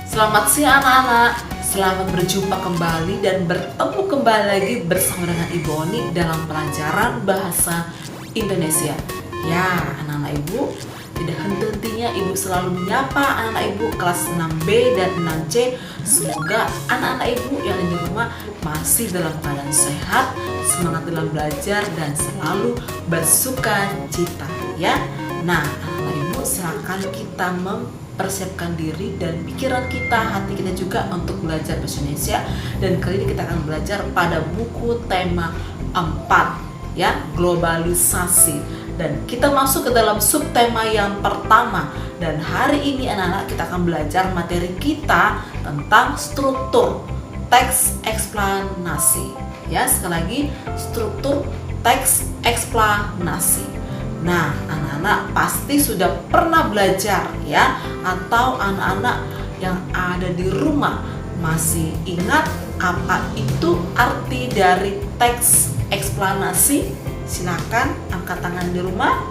Selamat siang anak-anak, selamat berjumpa kembali dan bertemu kembali lagi bersama dengan Ibu Oni dalam pelajaran Bahasa Indonesia. Ya, anak-anak Ibu, tidak henti-hentinya Ibu selalu menyapa anak-anak Ibu kelas 6B dan 6C. Semoga anak-anak Ibu yang ada di rumah masih dalam keadaan sehat, semangat dalam belajar dan selalu bersukacita ya. Nah, anak-anak Ibu silakan kita mempersiapkan diri dan pikiran kita, hati kita juga untuk belajar bahasa Indonesia. Dan kali ini kita akan belajar pada buku tema 4 ya, globalisasi. Dan kita masuk ke dalam subtema yang pertama. Dan hari ini anak-anak kita akan belajar materi kita tentang struktur teks eksplanasi. Ya, sekali lagi struktur teks eksplanasi. Nah, anak-anak pasti sudah pernah belajar ya, atau anak-anak yang ada di rumah masih ingat apa itu arti dari teks eksplanasi? Silakan angkat tangan di rumah.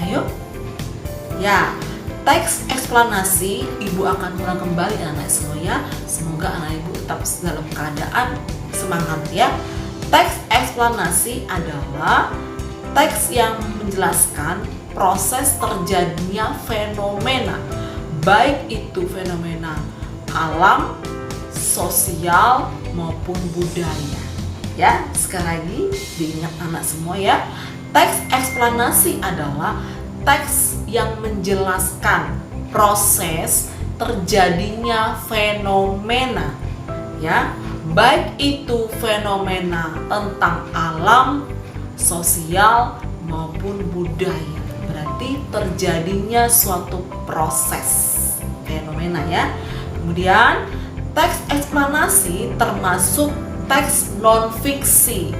Ayo. Ya, teks eksplanasi Ibu akan ulang kembali anak-anak semua ya. Semoga anak Ibu tetap dalam keadaan semangat ya. Teks eksplanasi adalah teks yang menjelaskan proses terjadinya fenomena, baik itu fenomena alam, sosial maupun budaya. Ya, sekali lagi diingat anak semua ya. Teks eksplanasi adalah teks yang menjelaskan proses terjadinya fenomena ya, baik itu fenomena tentang alam, sosial maupun budaya. Berarti terjadinya suatu proses fenomena ya. Kemudian teks eksplanasi termasuk teks non-fiksi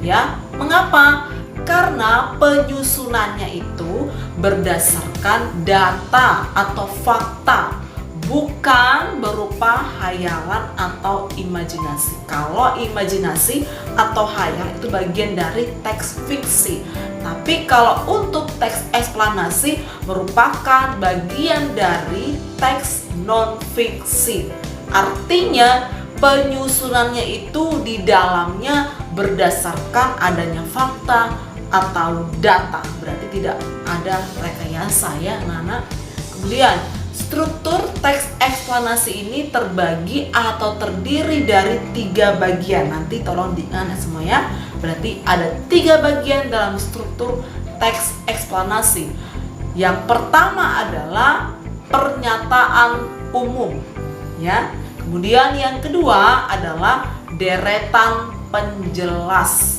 ya. Mengapa? Karena penyusunannya itu berdasarkan data atau fakta, bukan berupa hayalan atau imajinasi. Kalau imajinasi atau hayal itu bagian dari teks fiksi. Tapi kalau untuk teks eksplanasi merupakan bagian dari teks non-fiksi. Artinya penyusunannya itu di dalamnya berdasarkan adanya fakta atau data. Berarti tidak ada rekayasa ya anak-anak. Kemudian struktur teks eksplanasi ini terbagi atau terdiri dari 3 bagian. Nanti tolong diingat semua ya. Berarti ada 3 bagian dalam struktur teks eksplanasi. Yang pertama adalah pernyataan umum ya. Kemudian yang kedua adalah deretan penjelas.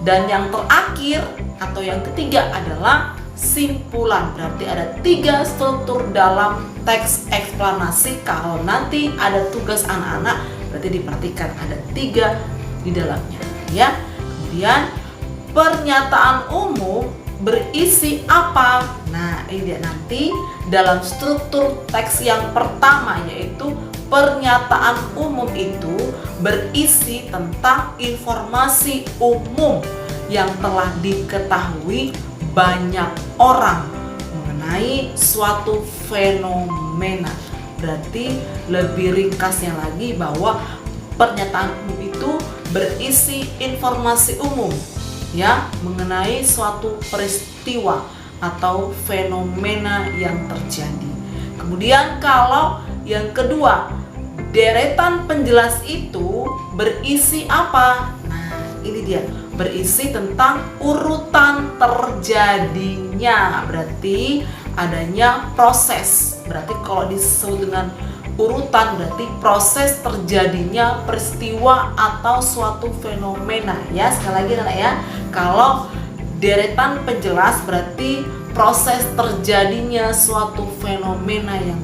Dan yang terakhir atau yang ketiga adalah simpulan. Berarti ada 3 struktur dalam teks eksplanasi. Kalau nanti ada tugas anak-anak, berarti diperhatikan ada 3 di dalamnya ya. Kemudian pernyataan umum berisi apa? Nah, ini dia nanti dalam struktur teks yang pertama, yaitu pernyataan umum itu berisi tentang informasi umum yang telah diketahui banyak orang mengenai suatu fenomena. Berarti lebih ringkasnya lagi bahwa pernyataan umum itu berisi informasi umum ya mengenai suatu peristiwa atau fenomena yang terjadi. Kemudian kalau yang kedua, deretan penjelas itu berisi apa? Nah, ini dia, berisi tentang urutan terjadinya. Berarti adanya proses. Berarti kalau disebut dengan urutan berarti proses terjadinya peristiwa atau suatu fenomena ya. Sekali lagi anak ya, kalau deretan penjelas berarti proses terjadinya suatu fenomena yang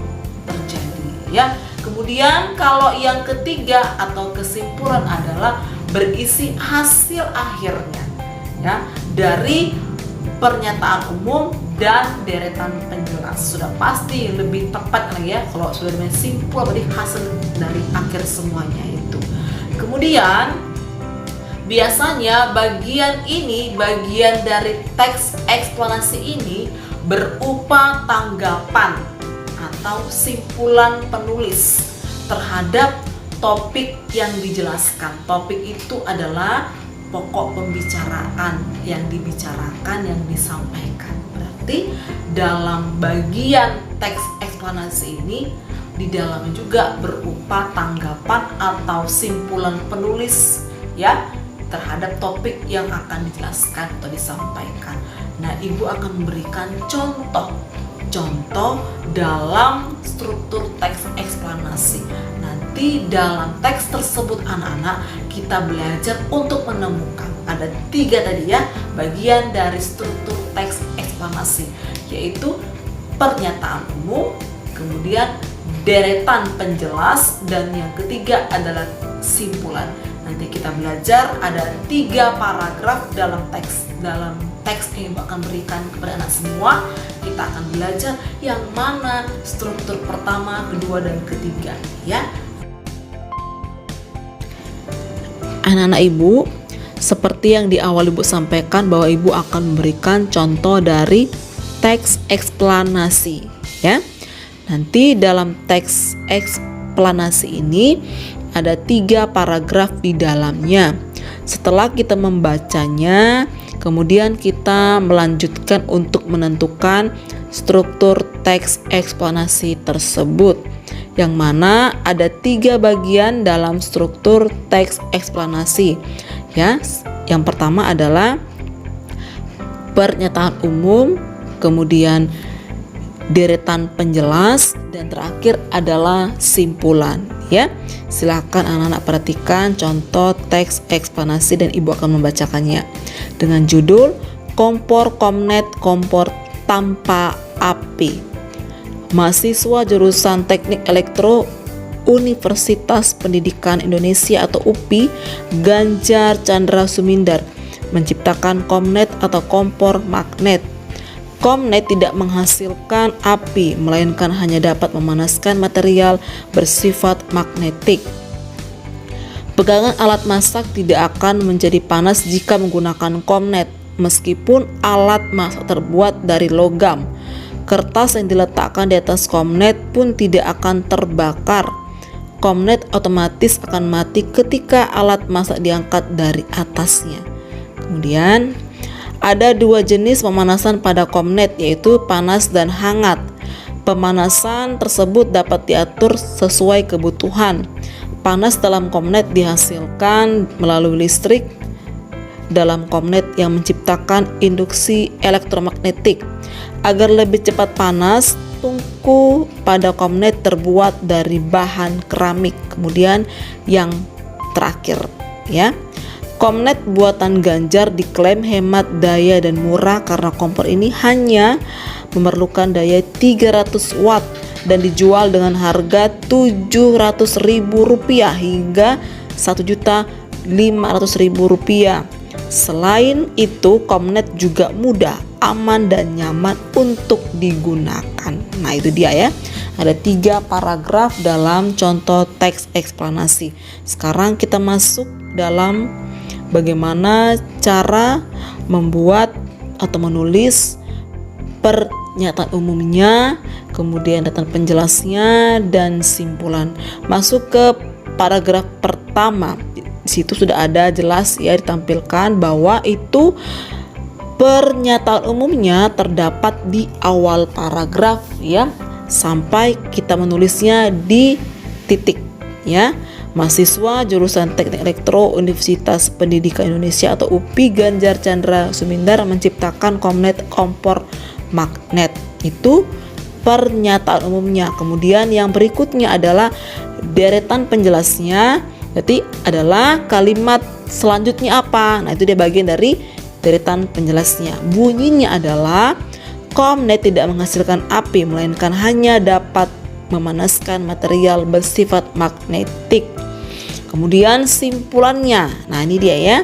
terjadi ya. Kemudian kalau yang ketiga atau kesimpulan adalah berisi hasil akhirnya ya dari pernyataan umum dan deretan penjelas. Sudah pasti lebih tepat lagi ya kalau sudah dengan simpul, berarti hasil dari akhir semuanya itu. Kemudian biasanya bagian ini, bagian dari teks eksplanasi ini berupa tanggapan atau simpulan penulis terhadap topik yang dijelaskan. Topik itu adalah pokok pembicaraan yang dibicarakan, yang disampaikan. Berarti dalam bagian teks eksplanasi ini di dalamnya juga berupa tanggapan atau simpulan penulis ya terhadap topik yang akan dijelaskan atau disampaikan. Nah, Ibu akan memberikan contoh dalam struktur teks eksplanasi. Nanti dalam teks tersebut anak-anak kita belajar untuk menemukan ada 3 tadi ya bagian dari struktur teks eksplanasi, yaitu pernyataan umum, kemudian deretan penjelas, dan yang ketiga adalah simpulan. Nanti kita belajar ada 3 paragraf dalam teks yang Ibu akan berikan kepada anak semua. Kita akan belajar yang mana struktur pertama, kedua, dan ketiga ya. Anak-anak Ibu, seperti yang di awal Ibu sampaikan bahwa Ibu akan memberikan contoh dari teks eksplanasi ya. Nanti dalam teks eksplanasi ini ada 3 paragraf di dalamnya. Setelah kita membacanya, kemudian kita melanjutkan untuk menentukan struktur teks eksplanasi tersebut, yang mana ada 3 bagian dalam struktur teks eksplanasi ya. Yang pertama adalah pernyataan umum, kemudian deretan penjelas, dan terakhir adalah simpulan ya. Silakan anak-anak perhatikan contoh teks eksplanasi dan Ibu akan membacakannya dengan judul Kompor Komnet Kompor Tanpa Api. Mahasiswa jurusan Teknik Elektro Universitas Pendidikan Indonesia atau UPI Ganjar Chandra Sumindar menciptakan komnet atau kompor magnet. Komnet tidak menghasilkan api, melainkan hanya dapat memanaskan material bersifat magnetik. Pegangan alat masak tidak akan menjadi panas jika menggunakan komnet, meskipun alat masak terbuat dari logam. Kertas yang diletakkan di atas komnet pun tidak akan terbakar. Komnet otomatis akan mati ketika alat masak diangkat dari atasnya. Kemudian ada 2 jenis pemanasan pada komnet, yaitu panas dan hangat. Pemanasan tersebut dapat diatur sesuai kebutuhan. Panas dalam komnet dihasilkan melalui listrik dalam komnet yang menciptakan induksi elektromagnetik. Agar lebih cepat panas, tungku pada komnet terbuat dari bahan keramik. Kemudian yang terakhir ya, komnet buatan Ganjar diklaim hemat daya dan murah karena kompor ini hanya memerlukan daya 300 watt dan dijual dengan harga Rp700.000 hingga Rp1.500.000. Selain itu, komnet juga mudah, aman, dan nyaman untuk digunakan. Nah, itu dia ya. Ada 3 paragraf dalam contoh teks eksplanasi. Sekarang kita masuk dalam bagaimana cara membuat atau menulis pernyataan umumnya, kemudian data penjelasnya, dan simpulan. Masuk ke paragraf pertama. Di situ sudah ada jelas ya ditampilkan bahwa itu pernyataan umumnya terdapat di awal paragraf ya, sampai kita menulisnya di titik ya. Mahasiswa jurusan Teknik Elektro Universitas Pendidikan Indonesia atau UPI Ganjar Chandra Sumindar menciptakan komnet kompor magnet. Itu pernyataan umumnya. Kemudian yang berikutnya adalah deretan penjelasnya. Jadi adalah kalimat selanjutnya apa? Nah, itu dia bagian dari deretan penjelasnya. Bunyinya adalah komnet tidak menghasilkan api, melainkan hanya dapat memanaskan material bersifat magnetik. Kemudian simpulannya, nah ini dia ya.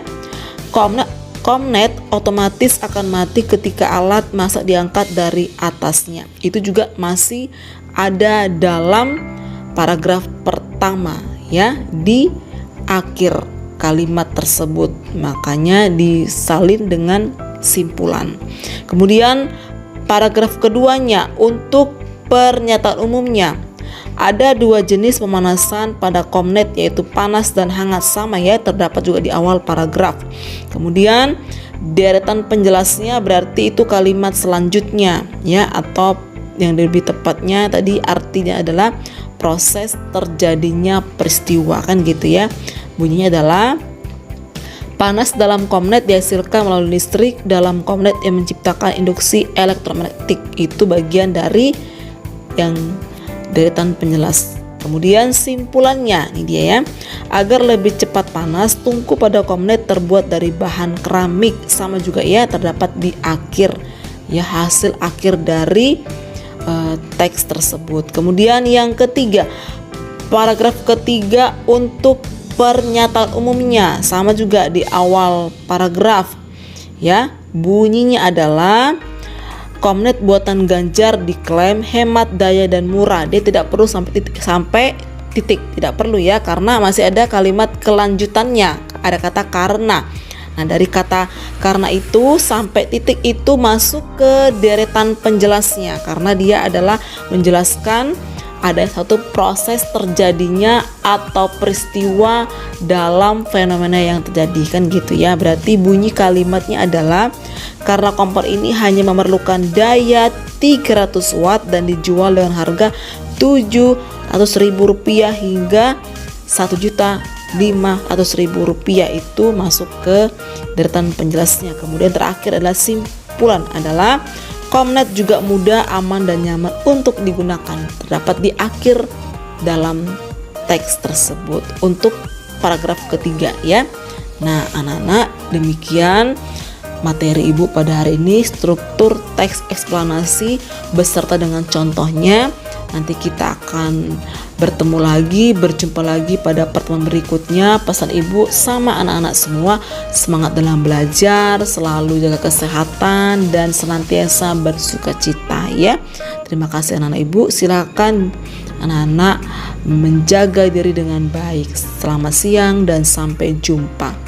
Komnet otomatis akan mati ketika alat masak diangkat dari atasnya. Itu juga masih ada dalam paragraf pertama ya, di akhir kalimat tersebut. Makanya disalin dengan simpulan. Kemudian paragraf keduanya untuk pernyataan umumnya. Ada dua jenis pemanasan pada Komnet, yaitu panas dan hangat, sama ya, terdapat juga di awal paragraf. Kemudian deretan penjelasnya berarti itu kalimat selanjutnya ya, atau yang lebih tepatnya tadi artinya adalah proses terjadinya peristiwa, kan gitu ya. Bunyinya adalah panas dalam Komnet dihasilkan melalui listrik dalam Komnet yang menciptakan induksi elektromagnetik. Itu bagian dari yang deretan penjelas. Kemudian simpulannya, ini dia ya. Agar lebih cepat panas, tungku pada Komnet terbuat dari bahan keramik, sama juga ya, terdapat di akhir ya, hasil akhir dari teks tersebut. Kemudian yang ketiga, paragraf ketiga untuk pernyataan umumnya, sama juga di awal paragraf ya. Bunyinya adalah Komnet buatan Ganjar diklaim hemat daya dan murah. Dia tidak perlu sampai titik, tidak perlu ya, karena masih ada kalimat kelanjutannya, ada kata karena. Nah, dari kata karena itu sampai titik itu masuk ke deretan penjelasnya, karena dia adalah menjelaskan ada satu proses terjadinya atau peristiwa dalam fenomena yang terjadi, kan gitu ya. Berarti bunyi kalimatnya adalah karena kompor ini hanya memerlukan daya 300 watt dan dijual dengan harga Rp700.000 hingga Rp1.500.000, itu masuk ke deretan penjelasnya. Kemudian terakhir adalah simpulan, adalah Komnet juga mudah, aman, dan nyaman untuk digunakan, terdapat di akhir dalam teks tersebut untuk paragraf ketiga ya. Nah anak-anak, demikian materi Ibu pada hari ini, struktur teks eksplanasi beserta dengan contohnya. Nanti kita akan bertemu lagi, berjumpa lagi pada pertemuan berikutnya. Pesan Ibu sama anak-anak semua, semangat dalam belajar, selalu jaga kesehatan, dan senantiasa bersukacita ya. Terima kasih anak-anak Ibu. Silakan anak-anak menjaga diri dengan baik. Selamat siang dan sampai jumpa.